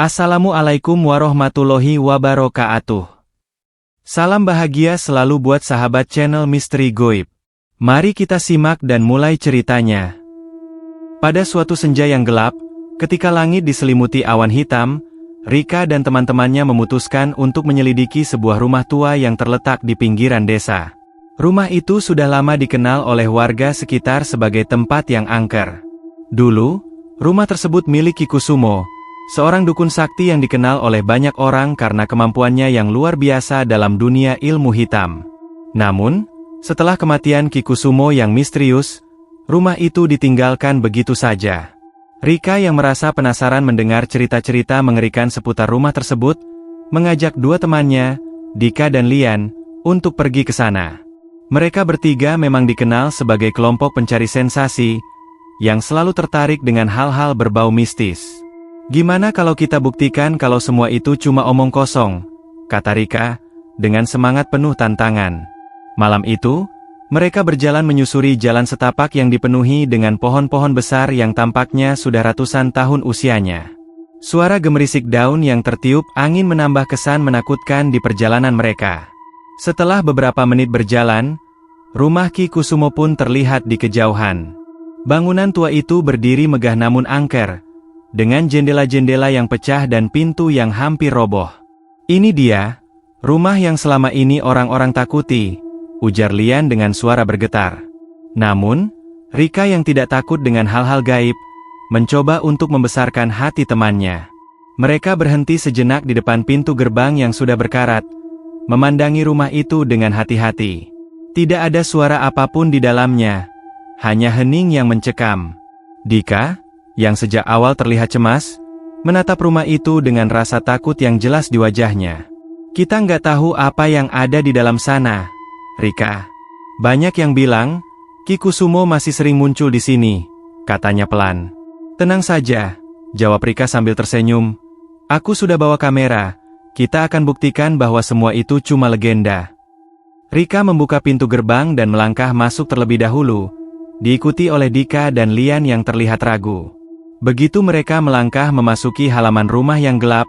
Assalamualaikum warahmatullahi wabarakatuh. Salam bahagia selalu buat sahabat channel Misteri Goib. Mari kita simak dan mulai ceritanya. Pada suatu senja yang gelap, ketika langit diselimuti awan hitam, Rika dan teman-temannya memutuskan untuk menyelidiki sebuah rumah tua yang terletak di pinggiran desa. Rumah itu sudah lama dikenal oleh warga sekitar sebagai tempat yang angker. Dulu, rumah tersebut milik Ki Kusumo, seorang dukun sakti yang dikenal oleh banyak orang karena kemampuannya yang luar biasa dalam dunia ilmu hitam. Namun, setelah kematian Ki Kusumo yang misterius, rumah itu ditinggalkan begitu saja. Rika yang merasa penasaran mendengar cerita-cerita mengerikan seputar rumah tersebut, mengajak dua temannya, Dika dan Lian, untuk pergi ke sana. Mereka bertiga memang dikenal sebagai kelompok pencari sensasi, yang selalu tertarik dengan hal-hal berbau mistis. "Gimana kalau kita buktikan kalau semua itu cuma omong kosong?" kata Rika, dengan semangat penuh tantangan. Malam itu, mereka berjalan menyusuri jalan setapak yang dipenuhi dengan pohon-pohon besar yang tampaknya sudah ratusan tahun usianya. Suara gemerisik daun yang tertiup angin menambah kesan menakutkan di perjalanan mereka. Setelah beberapa menit berjalan, rumah Ki Kusumo pun terlihat di kejauhan. Bangunan tua itu berdiri megah namun angker, dengan jendela-jendela yang pecah dan pintu yang hampir roboh. "Ini dia, rumah yang selama ini orang-orang takuti," ujar Lian dengan suara bergetar. Namun, Rika yang tidak takut dengan hal-hal gaib, mencoba untuk membesarkan hati temannya. Mereka berhenti sejenak di depan pintu gerbang yang sudah berkarat, memandangi rumah itu dengan hati-hati. Tidak ada suara apapun di dalamnya, hanya hening yang mencekam. Dika, yang sejak awal terlihat cemas, menatap rumah itu dengan rasa takut yang jelas di wajahnya. "Kita nggak tahu apa yang ada di dalam sana, Rika. Banyak yang bilang, Ki Kusumo masih sering muncul di sini," katanya pelan. "Tenang saja," jawab Rika sambil tersenyum. "Aku sudah bawa kamera, kita akan buktikan bahwa semua itu cuma legenda." Rika membuka pintu gerbang dan melangkah masuk terlebih dahulu, diikuti oleh Dika dan Lian yang terlihat ragu. Begitu mereka melangkah memasuki halaman rumah yang gelap,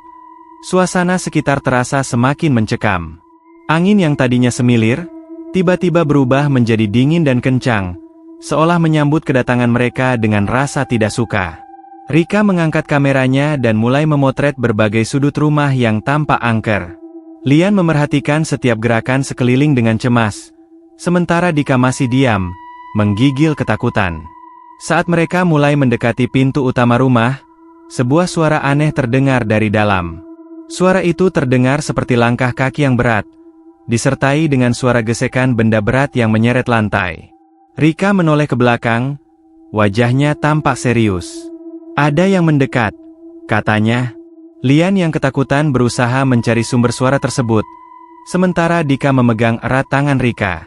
suasana sekitar terasa semakin mencekam. Angin yang tadinya semilir, tiba-tiba berubah menjadi dingin dan kencang, seolah menyambut kedatangan mereka dengan rasa tidak suka. Rika mengangkat kameranya dan mulai memotret berbagai sudut rumah yang tampak angker. Lian memerhatikan setiap gerakan sekeliling dengan cemas, sementara Dika masih diam, menggigil ketakutan. Saat mereka mulai mendekati pintu utama rumah, sebuah suara aneh terdengar dari dalam. Suara itu terdengar seperti langkah kaki yang berat, disertai dengan suara gesekan benda berat yang menyeret lantai. Rika menoleh ke belakang, wajahnya tampak serius. "Ada yang mendekat," katanya. Lian yang ketakutan berusaha mencari sumber suara tersebut, sementara Dika memegang erat tangan Rika.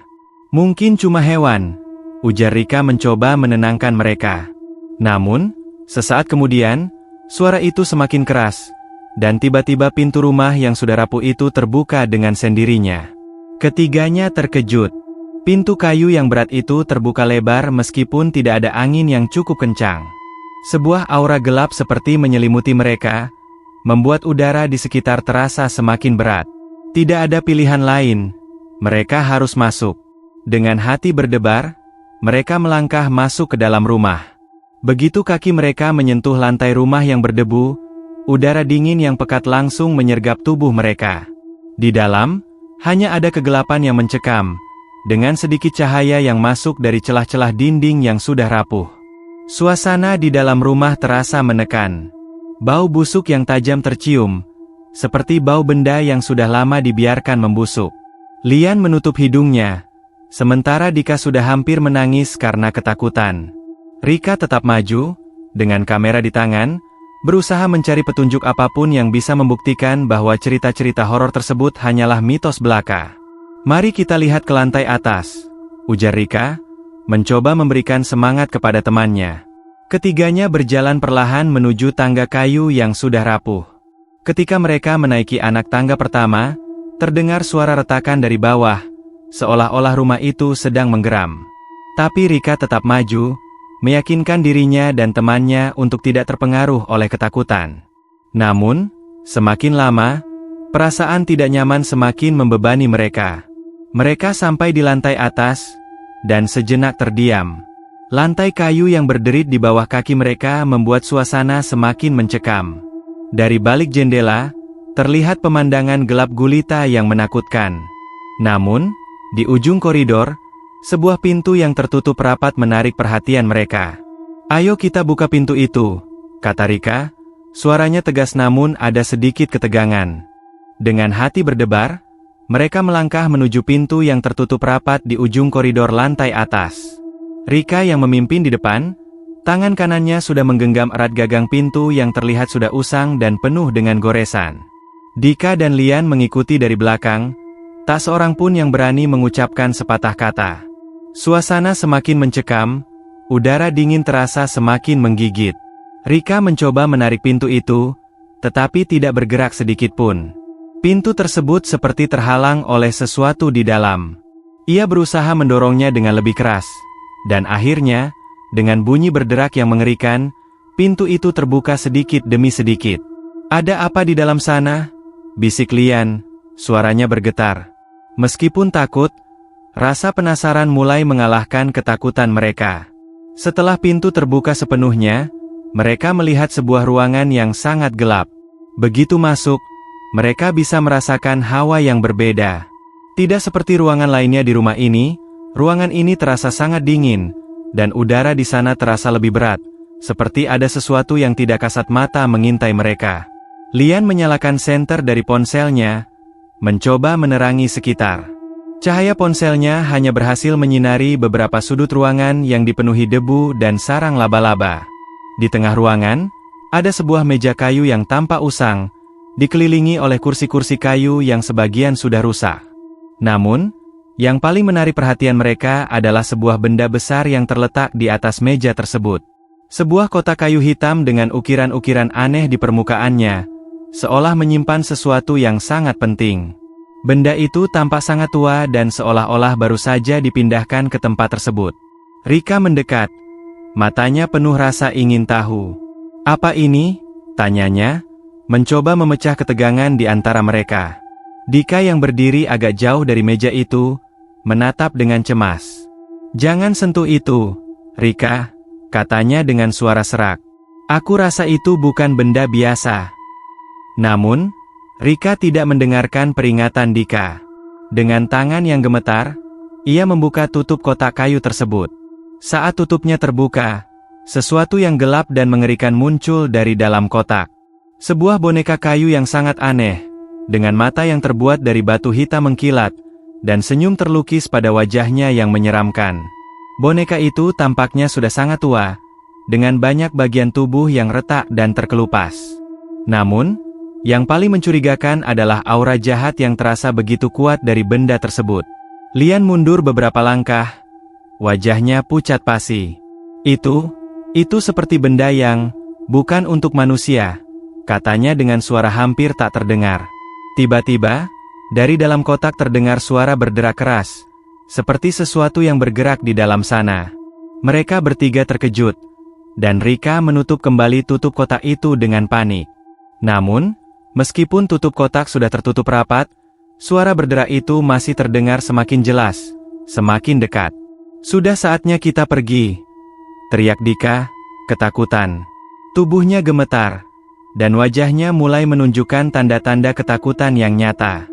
"Mungkin cuma hewan," ujar Rika mencoba menenangkan mereka. Namun, sesaat kemudian, suara itu semakin keras, dan tiba-tiba pintu rumah yang sudah rapuh itu terbuka dengan sendirinya. Ketiganya terkejut. Pintu kayu yang berat itu terbuka lebar meskipun tidak ada angin yang cukup kencang. Sebuah aura gelap seperti menyelimuti mereka, membuat udara di sekitar terasa semakin berat. Tidak ada pilihan lain, mereka harus masuk. Dengan hati berdebar, mereka melangkah masuk ke dalam rumah. Begitu kaki mereka menyentuh lantai rumah yang berdebu, udara dingin yang pekat langsung menyergap tubuh mereka. Di dalam, hanya ada kegelapan yang mencekam, dengan sedikit cahaya yang masuk dari celah-celah dinding yang sudah rapuh. Suasana di dalam rumah terasa menekan. Bau busuk yang tajam tercium, seperti bau benda yang sudah lama dibiarkan membusuk. Lian menutup hidungnya, sementara Dika sudah hampir menangis karena ketakutan. Rika tetap maju, dengan kamera di tangan, berusaha mencari petunjuk apapun yang bisa membuktikan bahwa cerita-cerita horor tersebut hanyalah mitos belaka. "Mari kita lihat ke lantai atas," ujar Rika, mencoba memberikan semangat kepada temannya. Ketiganya berjalan perlahan menuju tangga kayu yang sudah rapuh. Ketika mereka menaiki anak tangga pertama, terdengar suara retakan dari bawah, seolah-olah rumah itu sedang menggeram. Tapi Rika tetap maju, meyakinkan dirinya dan temannya untuk tidak terpengaruh oleh ketakutan. Namun, semakin lama, perasaan tidak nyaman semakin membebani mereka. Mereka sampai di lantai atas, dan sejenak terdiam. Lantai kayu yang berderit di bawah kaki mereka membuat suasana semakin mencekam. Dari balik jendela, terlihat pemandangan gelap gulita yang menakutkan. Namun, di ujung koridor, sebuah pintu yang tertutup rapat menarik perhatian mereka. "Ayo kita buka pintu itu," kata Rika. Suaranya tegas namun ada sedikit ketegangan. Dengan hati berdebar, mereka melangkah menuju pintu yang tertutup rapat di ujung koridor lantai atas. Rika yang memimpin di depan, tangan kanannya sudah menggenggam erat gagang pintu yang terlihat sudah usang dan penuh dengan goresan. Dika dan Lian mengikuti dari belakang, tak seorang pun yang berani mengucapkan sepatah kata. Suasana semakin mencekam, udara dingin terasa semakin menggigit. Rika mencoba menarik pintu itu, tetapi tidak bergerak sedikit pun. Pintu tersebut seperti terhalang oleh sesuatu di dalam. Ia berusaha mendorongnya dengan lebih keras. Dan akhirnya, dengan bunyi berderak yang mengerikan, pintu itu terbuka sedikit demi sedikit. "Ada apa di dalam sana?" bisik Lian, suaranya bergetar. Meskipun takut, rasa penasaran mulai mengalahkan ketakutan mereka. Setelah pintu terbuka sepenuhnya, mereka melihat sebuah ruangan yang sangat gelap. Begitu masuk, mereka bisa merasakan hawa yang berbeda. Tidak seperti ruangan lainnya di rumah ini, ruangan ini terasa sangat dingin, dan udara di sana terasa lebih berat, seperti ada sesuatu yang tidak kasat mata mengintai mereka. Lian menyalakan senter dari ponselnya, mencoba menerangi sekitar. Cahaya ponselnya hanya berhasil menyinari beberapa sudut ruangan yang dipenuhi debu dan sarang laba-laba. Di tengah ruangan, ada sebuah meja kayu yang tampak usang, dikelilingi oleh kursi-kursi kayu yang sebagian sudah rusak. Namun, yang paling menarik perhatian mereka adalah sebuah benda besar yang terletak di atas meja tersebut. Sebuah kotak kayu hitam dengan ukiran-ukiran aneh di permukaannya, seolah menyimpan sesuatu yang sangat penting. Benda itu tampak sangat tua dan seolah-olah baru saja dipindahkan ke tempat tersebut. Rika mendekat. Matanya penuh rasa ingin tahu. "Apa ini?" tanyanya, mencoba memecah ketegangan di antara mereka. Dika yang berdiri agak jauh dari meja itu, menatap dengan cemas. "Jangan sentuh itu, Rika," katanya dengan suara serak. "Aku rasa itu bukan benda biasa." Namun, Rika tidak mendengarkan peringatan Dika. Dengan tangan yang gemetar, ia membuka tutup kotak kayu tersebut. Saat tutupnya terbuka, sesuatu yang gelap dan mengerikan muncul dari dalam kotak. Sebuah boneka kayu yang sangat aneh, dengan mata yang terbuat dari batu hitam mengkilat, dan senyum terlukis pada wajahnya yang menyeramkan. Boneka itu tampaknya sudah sangat tua, dengan banyak bagian tubuh yang retak dan terkelupas. Namun, yang paling mencurigakan adalah aura jahat yang terasa begitu kuat dari benda tersebut. Lian mundur beberapa langkah, wajahnya pucat pasi. Itu seperti benda yang bukan untuk manusia," katanya dengan suara hampir tak terdengar. Tiba-tiba, dari dalam kotak terdengar suara berderak keras, seperti sesuatu yang bergerak di dalam sana. Mereka bertiga terkejut, dan Rika menutup kembali tutup kotak itu dengan panik. Namun, meskipun tutup kotak sudah tertutup rapat, suara berderak itu masih terdengar semakin jelas, semakin dekat. "Sudah saatnya kita pergi," teriak Dika, ketakutan. Tubuhnya gemetar, dan wajahnya mulai menunjukkan tanda-tanda ketakutan yang nyata.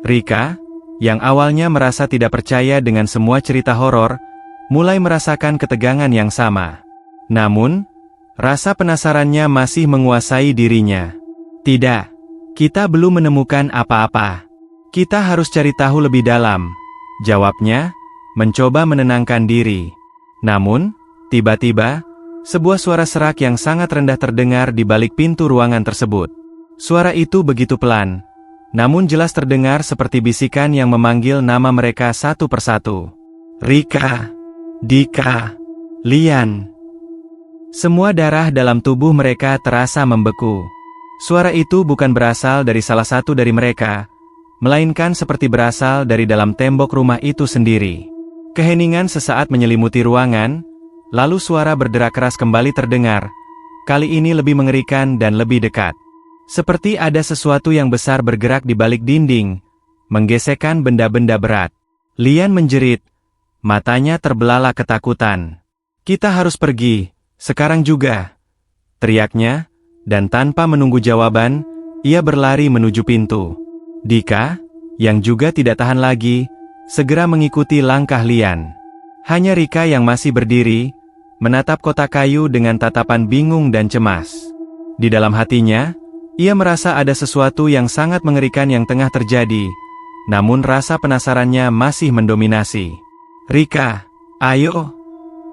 Rika, yang awalnya merasa tidak percaya dengan semua cerita horor, mulai merasakan ketegangan yang sama. Namun, rasa penasarannya masih menguasai dirinya. "Tidak, kita belum menemukan apa-apa. Kita harus cari tahu lebih dalam," jawabnya, mencoba menenangkan diri. Namun, tiba-tiba, sebuah suara serak yang sangat rendah terdengar di balik pintu ruangan tersebut. Suara itu begitu pelan, namun jelas terdengar seperti bisikan yang memanggil nama mereka satu persatu. "Rika, Dika, Lian." Semua darah dalam tubuh mereka terasa membeku. Suara itu bukan berasal dari salah satu dari mereka, melainkan seperti berasal dari dalam tembok rumah itu sendiri. Keheningan sesaat menyelimuti ruangan, lalu suara berderak keras kembali terdengar, kali ini lebih mengerikan dan lebih dekat. Seperti ada sesuatu yang besar bergerak di balik dinding, menggesekkan benda-benda berat. Lian menjerit. Matanya terbelalak ketakutan. "Kita harus pergi, sekarang juga!" teriaknya, dan tanpa menunggu jawaban, ia berlari menuju pintu. Dika, yang juga tidak tahan lagi, segera mengikuti langkah Lian. Hanya Rika yang masih berdiri, menatap kotak kayu dengan tatapan bingung dan cemas. Di dalam hatinya, ia merasa ada sesuatu yang sangat mengerikan yang tengah terjadi, namun rasa penasarannya masih mendominasi. "Rika, ayo!"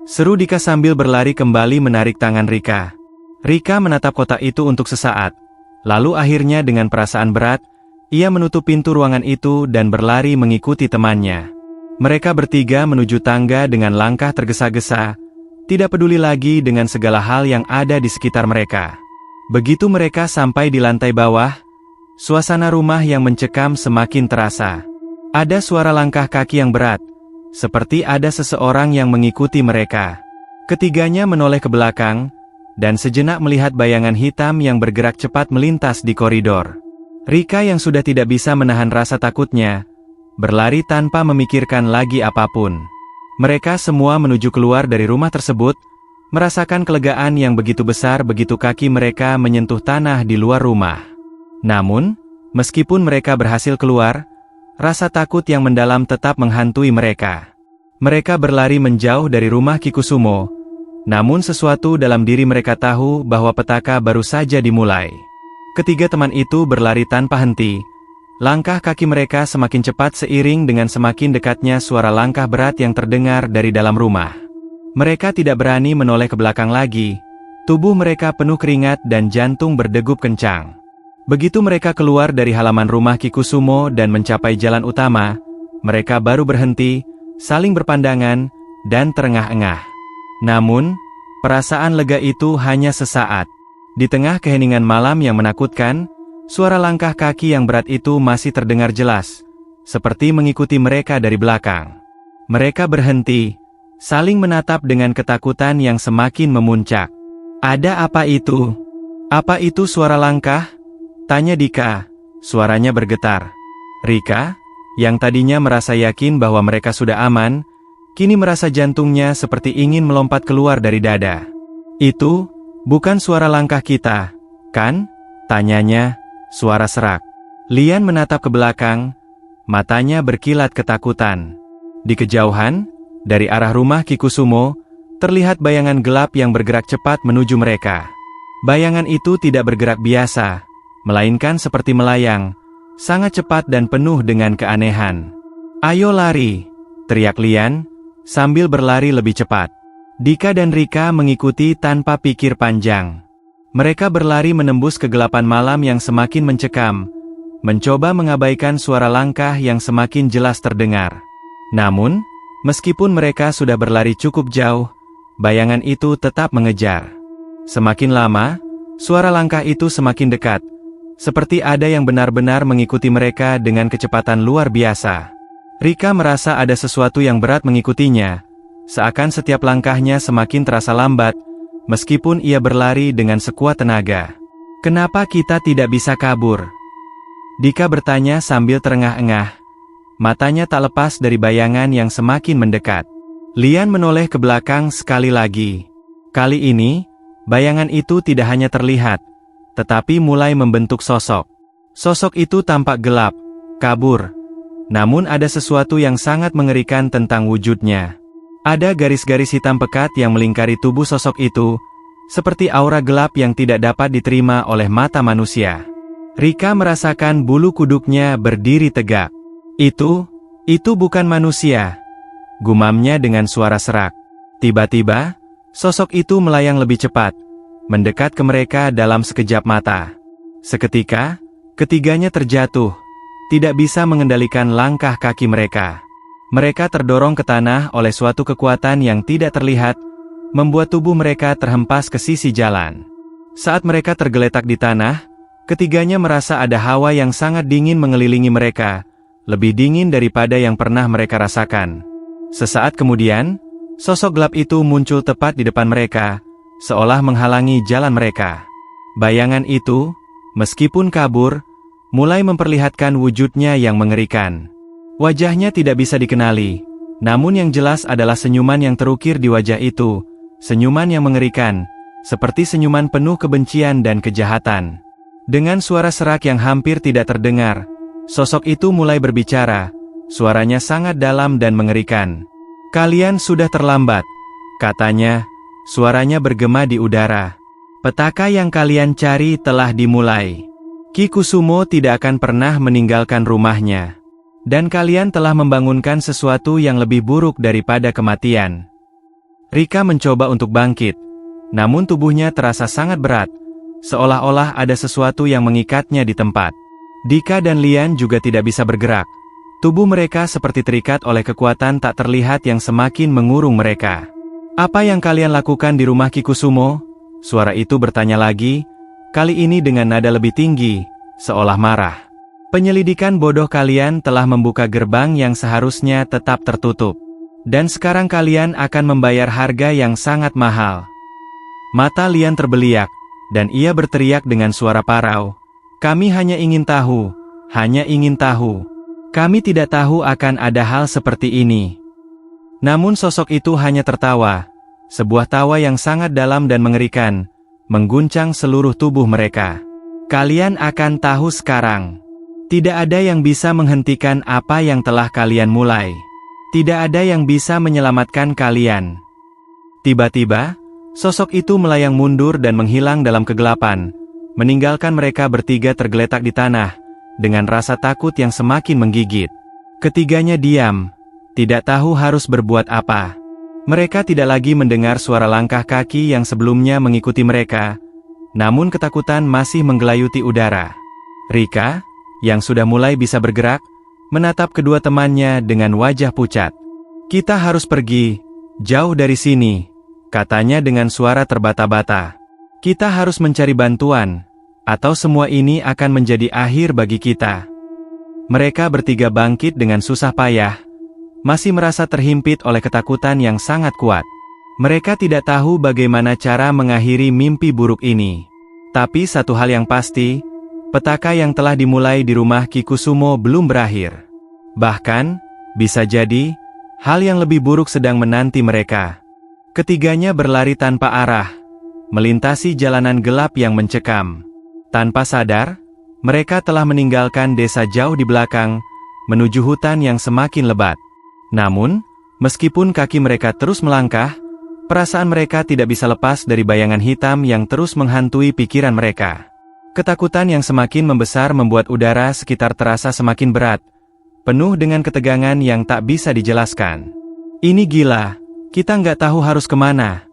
seru Dika sambil berlari kembali menarik tangan Rika. Rika menatap kotak itu untuk sesaat, lalu akhirnya dengan perasaan berat, ia menutup pintu ruangan itu dan berlari mengikuti temannya. Mereka bertiga menuju tangga dengan langkah tergesa-gesa, tidak peduli lagi dengan segala hal yang ada di sekitar mereka. Begitu mereka sampai di lantai bawah, suasana rumah yang mencekam semakin terasa. Ada suara langkah kaki yang berat, seperti ada seseorang yang mengikuti mereka. Ketiganya menoleh ke belakang, dan sejenak melihat bayangan hitam yang bergerak cepat melintas di koridor. Rika yang sudah tidak bisa menahan rasa takutnya, berlari tanpa memikirkan lagi apapun. Mereka semua menuju keluar dari rumah tersebut, merasakan kelegaan yang begitu besar begitu kaki mereka menyentuh tanah di luar rumah. Namun, meskipun mereka berhasil keluar, rasa takut yang mendalam tetap menghantui mereka. Mereka berlari menjauh dari rumah Kikusumo, namun sesuatu dalam diri mereka tahu bahwa petaka baru saja dimulai. Ketiga teman itu berlari tanpa henti. Langkah kaki mereka semakin cepat seiring dengan semakin dekatnya suara langkah berat yang terdengar dari dalam rumah. Mereka tidak berani menoleh ke belakang lagi. Tubuh mereka penuh keringat dan jantung berdegup kencang. Begitu mereka keluar dari halaman rumah Kikusumo dan mencapai jalan utama, mereka baru berhenti, saling berpandangan, dan terengah-engah. Namun, perasaan lega itu hanya sesaat. Di tengah keheningan malam yang menakutkan, suara langkah kaki yang berat itu masih terdengar jelas, seperti mengikuti mereka dari belakang. Mereka berhenti, saling menatap dengan ketakutan yang semakin memuncak. "Ada apa itu? Apa itu suara langkah?" tanya Dika, suaranya bergetar. Rika, yang tadinya merasa yakin bahwa mereka sudah aman, kini merasa jantungnya seperti ingin melompat keluar dari dada. "Itu, bukan suara langkah kita, kan?" tanyanya, suara serak. Lian menatap ke belakang, matanya berkilat ketakutan. Di kejauhan, dari arah rumah Kikusumo, terlihat bayangan gelap yang bergerak cepat menuju mereka. Bayangan itu tidak bergerak biasa, melainkan seperti melayang, sangat cepat dan penuh dengan keanehan. "Ayo lari!" teriak Lian, sambil berlari lebih cepat. Dika dan Rika mengikuti tanpa pikir panjang. Mereka berlari menembus kegelapan malam yang semakin mencekam, mencoba mengabaikan suara langkah yang semakin jelas terdengar. Namun, meskipun mereka sudah berlari cukup jauh, bayangan itu tetap mengejar. Semakin lama, suara langkah itu semakin dekat, seperti ada yang benar-benar mengikuti mereka dengan kecepatan luar biasa. Rika merasa ada sesuatu yang berat mengikutinya, seakan setiap langkahnya semakin terasa lambat, meskipun ia berlari dengan sekuat tenaga. "Kenapa kita tidak bisa kabur?" Dika bertanya sambil terengah-engah. Matanya tak lepas dari bayangan yang semakin mendekat. Lian menoleh ke belakang sekali lagi. Kali ini, bayangan itu tidak hanya terlihat, tetapi mulai membentuk sosok. Sosok itu tampak gelap, kabur. Namun ada sesuatu yang sangat mengerikan tentang wujudnya. Ada garis-garis hitam pekat yang melingkari tubuh sosok itu, seperti aura gelap yang tidak dapat diterima oleh mata manusia. Rika merasakan bulu kuduknya berdiri tegak. Itu bukan manusia," gumamnya dengan suara serak. Tiba-tiba, sosok itu melayang lebih cepat, mendekat ke mereka dalam sekejap mata. Seketika, ketiganya terjatuh, tidak bisa mengendalikan langkah kaki mereka. Mereka terdorong ke tanah oleh suatu kekuatan yang tidak terlihat, membuat tubuh mereka terhempas ke sisi jalan. Saat mereka tergeletak di tanah, ketiganya merasa ada hawa yang sangat dingin mengelilingi mereka, lebih dingin daripada yang pernah mereka rasakan. Sesaat kemudian, sosok gelap itu muncul tepat di depan mereka, seolah menghalangi jalan mereka. Bayangan itu, meskipun kabur, mulai memperlihatkan wujudnya yang mengerikan. Wajahnya tidak bisa dikenali, namun yang jelas adalah senyuman yang terukir di wajah itu, senyuman yang mengerikan, seperti senyuman penuh kebencian dan kejahatan. Dengan suara serak yang hampir tidak terdengar, sosok itu mulai berbicara, suaranya sangat dalam dan mengerikan. "Kalian sudah terlambat," katanya, suaranya bergema di udara. "Petaka yang kalian cari telah dimulai. Ki Kusumo tidak akan pernah meninggalkan rumahnya. Dan kalian telah membangunkan sesuatu yang lebih buruk daripada kematian." Rika mencoba untuk bangkit, namun tubuhnya terasa sangat berat, seolah-olah ada sesuatu yang mengikatnya di tempat. Dika dan Lian juga tidak bisa bergerak. Tubuh mereka seperti terikat oleh kekuatan tak terlihat yang semakin mengurung mereka. "Apa yang kalian lakukan di rumah Ki Kusumo?" Suara itu bertanya lagi, kali ini dengan nada lebih tinggi, seolah marah. "Penyelidikan bodoh kalian telah membuka gerbang yang seharusnya tetap tertutup. Dan sekarang kalian akan membayar harga yang sangat mahal." Mata Lian terbeliak, dan ia berteriak dengan suara parau, "Kami hanya ingin tahu, hanya ingin tahu. Kami tidak tahu akan ada hal seperti ini." Namun sosok itu hanya tertawa, sebuah tawa yang sangat dalam dan mengerikan, mengguncang seluruh tubuh mereka. "Kalian akan tahu sekarang. Tidak ada yang bisa menghentikan apa yang telah kalian mulai. Tidak ada yang bisa menyelamatkan kalian." Tiba-tiba, sosok itu melayang mundur dan menghilang dalam kegelapan, meninggalkan mereka bertiga tergeletak di tanah, dengan rasa takut yang semakin menggigit. Ketiganya diam, tidak tahu harus berbuat apa. Mereka tidak lagi mendengar suara langkah kaki yang sebelumnya mengikuti mereka, namun ketakutan masih menggelayuti udara. Rika, yang sudah mulai bisa bergerak, menatap kedua temannya dengan wajah pucat. "Kita harus pergi, jauh dari sini," katanya dengan suara terbata-bata. "Kita harus mencari bantuan, atau semua ini akan menjadi akhir bagi kita." Mereka bertiga bangkit dengan susah payah, masih merasa terhimpit oleh ketakutan yang sangat kuat. Mereka tidak tahu bagaimana cara mengakhiri mimpi buruk ini. Tapi satu hal yang pasti, petaka yang telah dimulai di rumah Ki Kusumo belum berakhir. Bahkan, bisa jadi, hal yang lebih buruk sedang menanti mereka. Ketiganya berlari tanpa arah, melintasi jalanan gelap yang mencekam. Tanpa sadar, mereka telah meninggalkan desa jauh di belakang, menuju hutan yang semakin lebat. Namun, meskipun kaki mereka terus melangkah, perasaan mereka tidak bisa lepas dari bayangan hitam yang terus menghantui pikiran mereka. Ketakutan yang semakin membesar membuat udara sekitar terasa semakin berat, penuh dengan ketegangan yang tak bisa dijelaskan. "Ini gila, kita nggak tahu harus kemana,"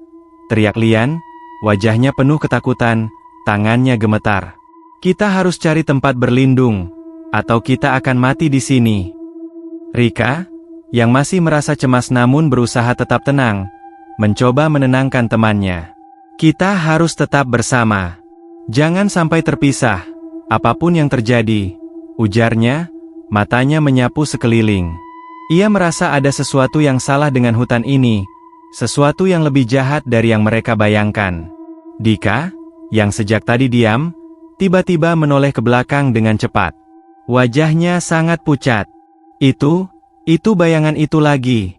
teriak Lian, wajahnya penuh ketakutan, tangannya gemetar. "Kita harus cari tempat berlindung, atau kita akan mati di sini." Rika, yang masih merasa cemas namun berusaha tetap tenang, mencoba menenangkan temannya. "Kita harus tetap bersama. Jangan sampai terpisah, apapun yang terjadi," ujarnya, matanya menyapu sekeliling. Ia merasa ada sesuatu yang salah dengan hutan ini, sesuatu yang lebih jahat dari yang mereka bayangkan. Dika, yang sejak tadi diam, tiba-tiba menoleh ke belakang dengan cepat. Wajahnya sangat pucat. Itu bayangan itu lagi,"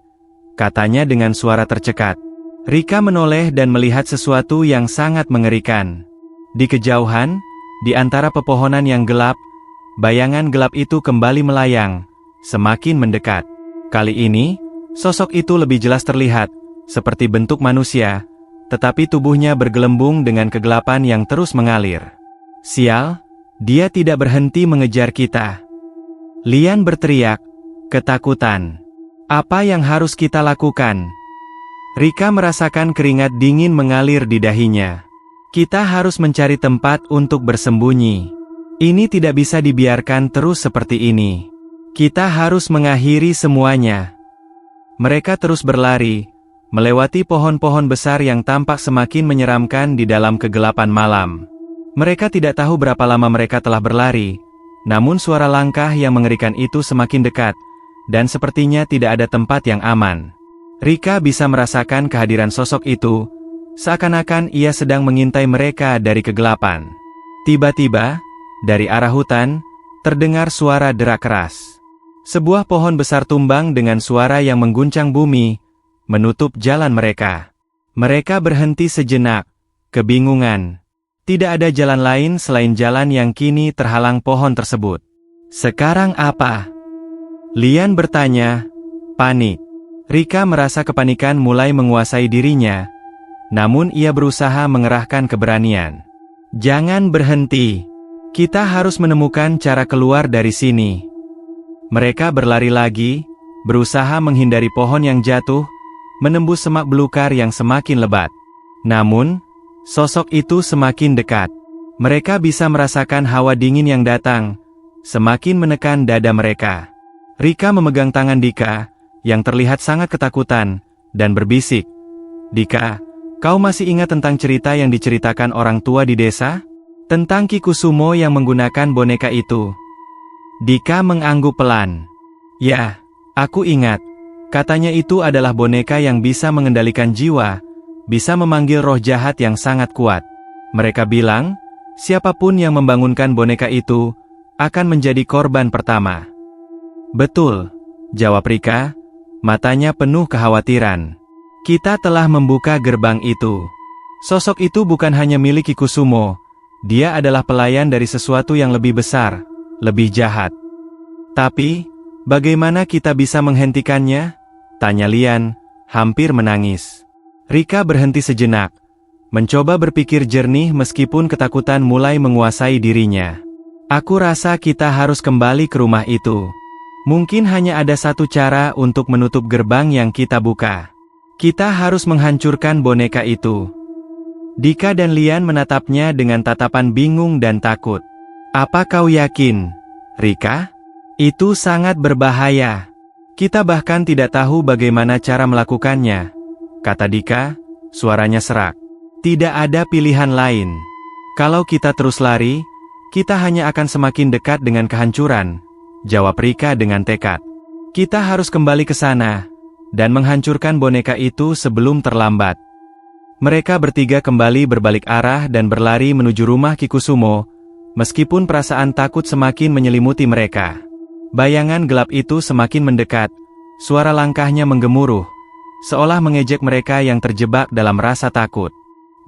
katanya dengan suara tercekat. Rika menoleh dan melihat sesuatu yang sangat mengerikan. Di kejauhan, di antara pepohonan yang gelap, bayangan gelap itu kembali melayang, semakin mendekat. Kali ini, sosok itu lebih jelas terlihat, seperti bentuk manusia, tetapi tubuhnya bergelembung dengan kegelapan yang terus mengalir. "Sial, dia tidak berhenti mengejar kita," Lian berteriak, ketakutan. "Apa yang harus kita lakukan?" Rika merasakan keringat dingin mengalir di dahinya. "Kita harus mencari tempat untuk bersembunyi. Ini tidak bisa dibiarkan terus seperti ini. Kita harus mengakhiri semuanya." Mereka terus berlari, melewati pohon-pohon besar yang tampak semakin menyeramkan di dalam kegelapan malam. Mereka tidak tahu berapa lama mereka telah berlari, namun suara langkah yang mengerikan itu semakin dekat, dan sepertinya tidak ada tempat yang aman. Rika bisa merasakan kehadiran sosok itu, seakan-akan ia sedang mengintai mereka dari kegelapan. Tiba-tiba, dari arah hutan, terdengar suara derak keras. Sebuah pohon besar tumbang dengan suara yang mengguncang bumi, menutup jalan mereka. Mereka berhenti sejenak, kebingungan. Tidak ada jalan lain selain jalan yang kini terhalang pohon tersebut. Sekarang apa? Lian bertanya, panik. Rika merasa kepanikan mulai menguasai dirinya, namun ia berusaha mengerahkan keberanian. Jangan berhenti. Kita harus menemukan cara keluar dari sini. Mereka berlari lagi, berusaha menghindari pohon yang jatuh, menembus semak belukar yang semakin lebat. Namun, sosok itu semakin dekat. Mereka bisa merasakan hawa dingin yang datang, semakin menekan dada mereka. Rika memegang tangan Dika, yang terlihat sangat ketakutan, dan berbisik, "Dika, kau masih ingat tentang cerita yang diceritakan orang tua di desa? Tentang Ki Kusumo yang menggunakan boneka itu?" Dika mengangguk pelan. "Ya, aku ingat. Katanya itu adalah boneka yang bisa mengendalikan jiwa, bisa memanggil roh jahat yang sangat kuat. Mereka bilang, siapapun yang membangunkan boneka itu, akan menjadi korban pertama." "Betul," jawab Rika, matanya penuh kekhawatiran. "Kita telah membuka gerbang itu. Sosok itu bukan hanya milik Ki Kusumo, dia adalah pelayan dari sesuatu yang lebih besar, lebih jahat." "Tapi, bagaimana kita bisa menghentikannya?" tanya Lian, hampir menangis. Rika berhenti sejenak, mencoba berpikir jernih meskipun ketakutan mulai menguasai dirinya. "Aku rasa kita harus kembali ke rumah itu. Mungkin hanya ada satu cara untuk menutup gerbang yang kita buka. Kita harus menghancurkan boneka itu." Dika dan Lian menatapnya dengan tatapan bingung dan takut. "Apa kau yakin, Rika? Itu sangat berbahaya. Kita bahkan tidak tahu bagaimana cara melakukannya," kata Dika, suaranya serak. "Tidak ada pilihan lain. Kalau kita terus lari, kita hanya akan semakin dekat dengan kehancuran," jawab Rika dengan tekad. "Kita harus kembali ke sana, dan menghancurkan boneka itu sebelum terlambat." Mereka bertiga kembali berbalik arah dan berlari menuju rumah Ki Kusumo, meskipun perasaan takut semakin menyelimuti mereka. Bayangan gelap itu semakin mendekat, suara langkahnya menggemuruh, seolah mengejek mereka yang terjebak dalam rasa takut.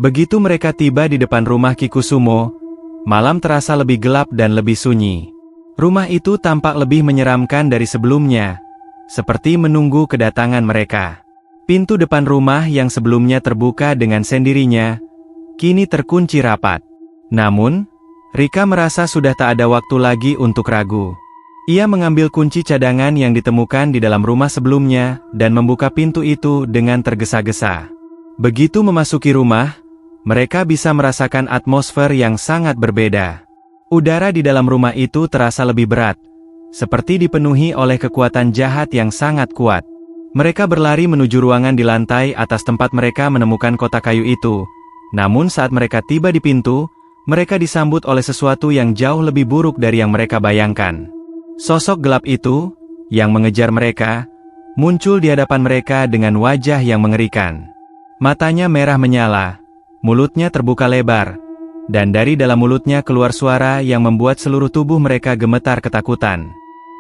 Begitu mereka tiba di depan rumah Ki Kusumo, malam terasa lebih gelap dan lebih sunyi. Rumah itu tampak lebih menyeramkan dari sebelumnya, seperti menunggu kedatangan mereka. Pintu depan rumah yang sebelumnya terbuka dengan sendirinya, kini terkunci rapat. Namun, Rika merasa sudah tak ada waktu lagi untuk ragu. Ia mengambil kunci cadangan yang ditemukan di dalam rumah sebelumnya, dan membuka pintu itu dengan tergesa-gesa. Begitu memasuki rumah, mereka bisa merasakan atmosfer yang sangat berbeda. Udara di dalam rumah itu terasa lebih berat, seperti dipenuhi oleh kekuatan jahat yang sangat kuat. Mereka berlari menuju ruangan di lantai atas tempat mereka menemukan kotak kayu itu. Namun saat mereka tiba di pintu, mereka disambut oleh sesuatu yang jauh lebih buruk dari yang mereka bayangkan. Sosok gelap itu, yang mengejar mereka, muncul di hadapan mereka dengan wajah yang mengerikan. Matanya merah menyala, mulutnya terbuka lebar, dan dari dalam mulutnya keluar suara yang membuat seluruh tubuh mereka gemetar ketakutan.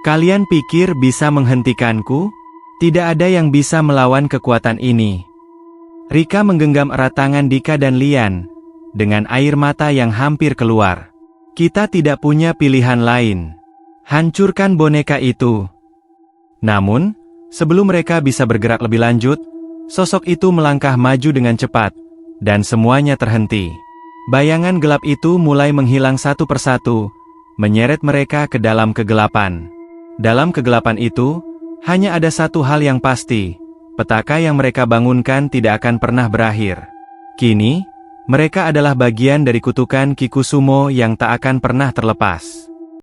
"Kalian pikir bisa menghentikanku? Tidak ada yang bisa melawan kekuatan ini." Rika menggenggam erat tangan Dika dan Lian, dengan air mata yang hampir keluar. "Kita tidak punya pilihan lain. Hancurkan boneka itu." Namun, sebelum mereka bisa bergerak lebih lanjut, sosok itu melangkah maju dengan cepat, dan semuanya terhenti. Bayangan gelap itu mulai menghilang satu persatu, menyeret mereka ke dalam kegelapan. Dalam kegelapan itu, hanya ada satu hal yang pasti, petaka yang mereka bangunkan tidak akan pernah berakhir. Kini, mereka adalah bagian dari kutukan Ki Kusumo yang tak akan pernah terlepas.